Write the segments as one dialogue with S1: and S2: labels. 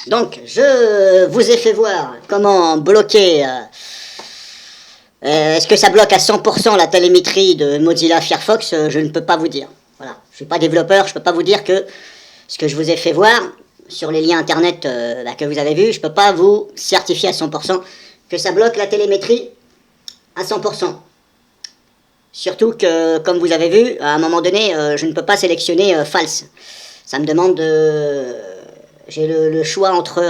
S1: Donc, je vous ai fait voir comment bloquer... est-ce que ça bloque à 100% la télémétrie de Mozilla Firefox? Je ne peux pas vous dire. Voilà, je ne suis pas développeur, je ne peux pas vous dire que ce que je vous ai fait voir sur les liens internet que vous avez vus, je ne peux pas vous certifier à 100% que ça bloque la télémétrie à 100%. Surtout que, comme vous avez vu, à un moment donné, je ne peux pas sélectionner false. Ça me demande de... J'ai le choix entre...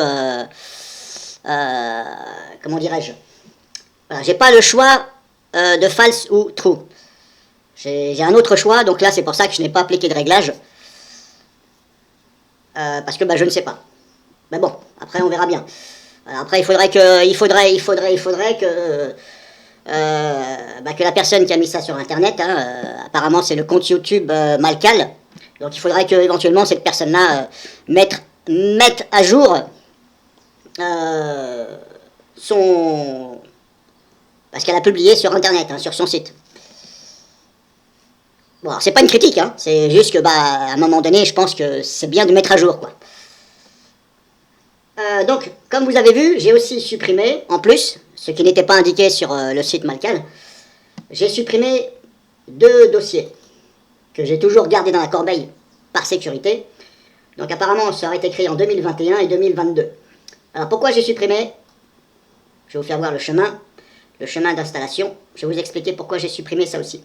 S1: comment dirais-je? Voilà, j'ai pas le choix de false ou true. J'ai un autre choix, donc là c'est pour ça que je n'ai pas appliqué de réglage. Parce que bah, je ne sais pas. Mais bon, après on verra bien. Après il faudrait que que la personne qui a mis ça sur internet, apparemment c'est le compte YouTube Malcal, donc il faudrait que éventuellement cette personne-là mette à jour son... parce qu'elle a publié sur internet, sur son site. Bon, c'est pas une critique, c'est juste que à un moment donné, je pense que c'est bien de mettre à jour, quoi. Donc, comme vous avez vu, j'ai aussi supprimé, en plus, ce qui n'était pas indiqué sur le site Malcal, j'ai supprimé 2 dossiers que j'ai toujours gardés dans la corbeille par sécurité. Donc apparemment, ça aurait été créé en 2021 et 2022. Alors pourquoi j'ai supprimé? Je vais vous faire voir le chemin d'installation. Je vais vous expliquer pourquoi j'ai supprimé ça aussi.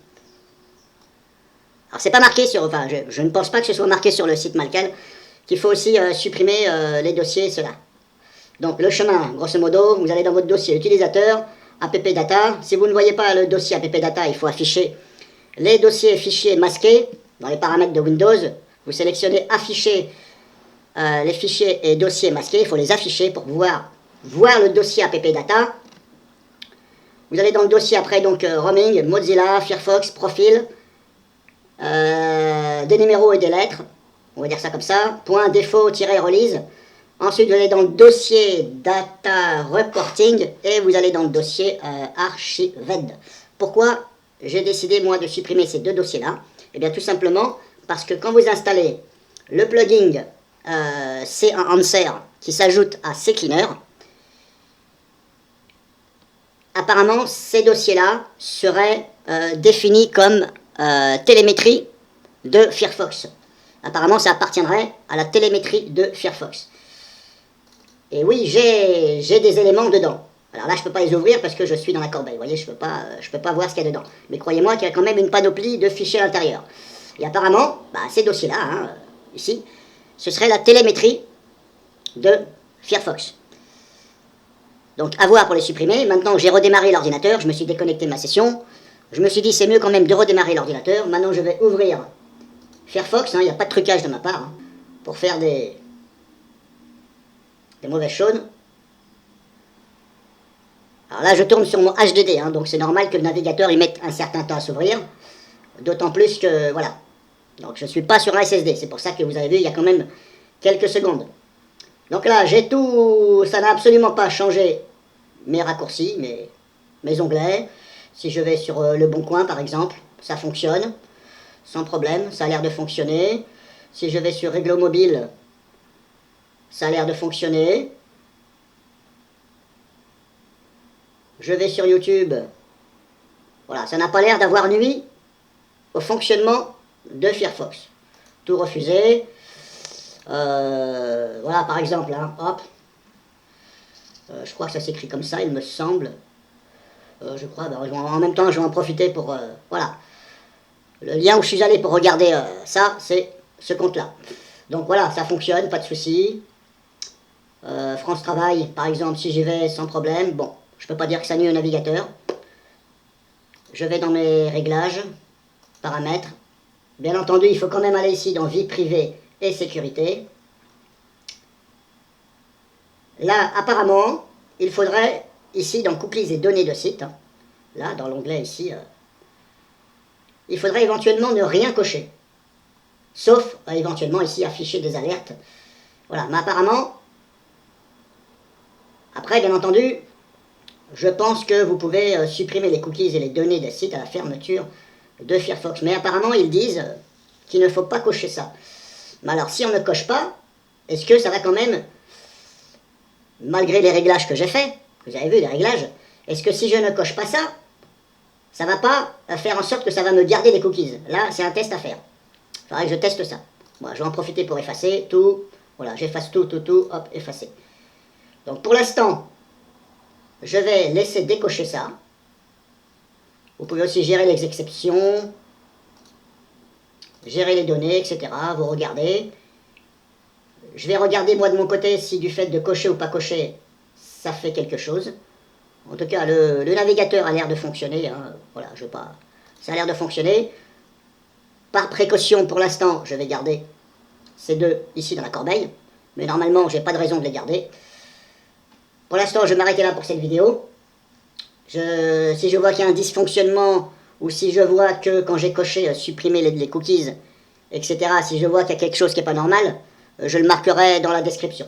S1: Alors c'est pas marqué sur... Enfin, je ne pense pas que ce soit marqué sur le site Malcal qu'il faut aussi supprimer les dossiers, ceux-là. Donc le chemin, grosso modo, vous allez dans votre dossier utilisateur, appdata. Si vous ne voyez pas le dossier appdata, il faut afficher les dossiers fichiers masqués dans les paramètres de Windows. Vous sélectionnez afficher les fichiers et dossiers masqués. Il faut les afficher pour pouvoir voir le dossier appdata. Vous allez dans le dossier après, donc roaming, Mozilla, Firefox, profil, des numéros et des lettres. On va dire ça comme ça. Point défaut-release. Ensuite, vous allez dans le dossier Data Reporting et vous allez dans le dossier Archived. Pourquoi j'ai décidé, moi, de supprimer ces 2 dossiers-là? Eh bien, tout simplement parce que quand vous installez le plugin C1Answer qui s'ajoute à CCleaner, apparemment, ces dossiers-là seraient définis comme télémétrie de Firefox. Apparemment, ça appartiendrait à la télémétrie de Firefox. Et oui, j'ai des éléments dedans. Alors là, je ne peux pas les ouvrir parce que je suis dans la corbeille. Vous voyez, je peux pas voir ce qu'il y a dedans. Mais croyez-moi qu'il y a quand même une panoplie de fichiers à l'intérieur. Et apparemment, ces dossiers-là, ici, ce serait la télémétrie de Firefox. Donc, à voir pour les supprimer. Maintenant, j'ai redémarré l'ordinateur. Je me suis déconnecté de ma session. Je me suis dit, c'est mieux quand même de redémarrer l'ordinateur. Maintenant, je vais ouvrir Firefox. Il n'y a pas de trucage de ma part pour faire des mauvaises choses. Alors là, je tourne sur mon HDD, donc c'est normal que le navigateur il mette un certain temps à s'ouvrir. D'autant plus que, voilà. Donc je ne suis pas sur un SSD, c'est pour ça que vous avez vu, il y a quand même quelques secondes. Donc là, j'ai tout, ça n'a absolument pas changé mes raccourcis, mes onglets. Si je vais sur Le Bon Coin, par exemple, ça fonctionne, sans problème, ça a l'air de fonctionner. Si je vais sur Réglo Mobile, ça a l'air de fonctionner. Je vais sur YouTube. Voilà, ça n'a pas l'air d'avoir nuit au fonctionnement de Firefox. Tout refusé. Voilà, par exemple, hop. Je crois que ça s'écrit comme ça, il me semble. Je crois, en même temps, je vais en profiter pour... voilà. Le lien où je suis allé pour regarder ça, c'est ce compte-là. Donc voilà, ça fonctionne, pas de souci. France Travail, par exemple, si j'y vais sans problème, bon, je peux pas dire que ça nuit au navigateur. Je vais dans mes réglages, paramètres. Bien entendu, il faut quand même aller ici dans vie privée et sécurité. Là, apparemment, il faudrait, ici, dans cookies et données de site, là, dans l'onglet ici, il faudrait éventuellement ne rien cocher. Sauf, éventuellement, ici, afficher des alertes. Voilà, mais apparemment, après, bien entendu, je pense que vous pouvez supprimer les cookies et les données des sites à la fermeture de Firefox. Mais apparemment, ils disent qu'il ne faut pas cocher ça. Mais alors, si on ne coche pas, est-ce que ça va quand même malgré les réglages que j'ai faits, vous avez vu les réglages, est-ce que si je ne coche pas ça, ça va pas faire en sorte que ça va me garder les cookies? Là, c'est un test à faire. Il faudrait que je teste ça. Bon, je vais en profiter pour effacer tout. Voilà, j'efface tout, hop, effacer. Donc pour l'instant, je vais laisser décocher ça. Vous pouvez aussi gérer les exceptions, gérer les données, etc. Vous regardez. Je vais regarder moi de mon côté si du fait de cocher ou pas cocher, ça fait quelque chose. En tout cas, le navigateur a l'air de fonctionner. Hein. Voilà, je veux pas. Ça a l'air de fonctionner. Par précaution, pour l'instant, je vais garder ces deux ici dans la corbeille. Mais normalement, j'ai pas de raison de les garder. Pour l'instant, je vais m'arrêter là pour cette vidéo. Si je vois qu'il y a un dysfonctionnement, ou si je vois que quand j'ai coché supprimer les cookies, etc., si je vois qu'il y a quelque chose qui n'est pas normal, je le marquerai dans la description.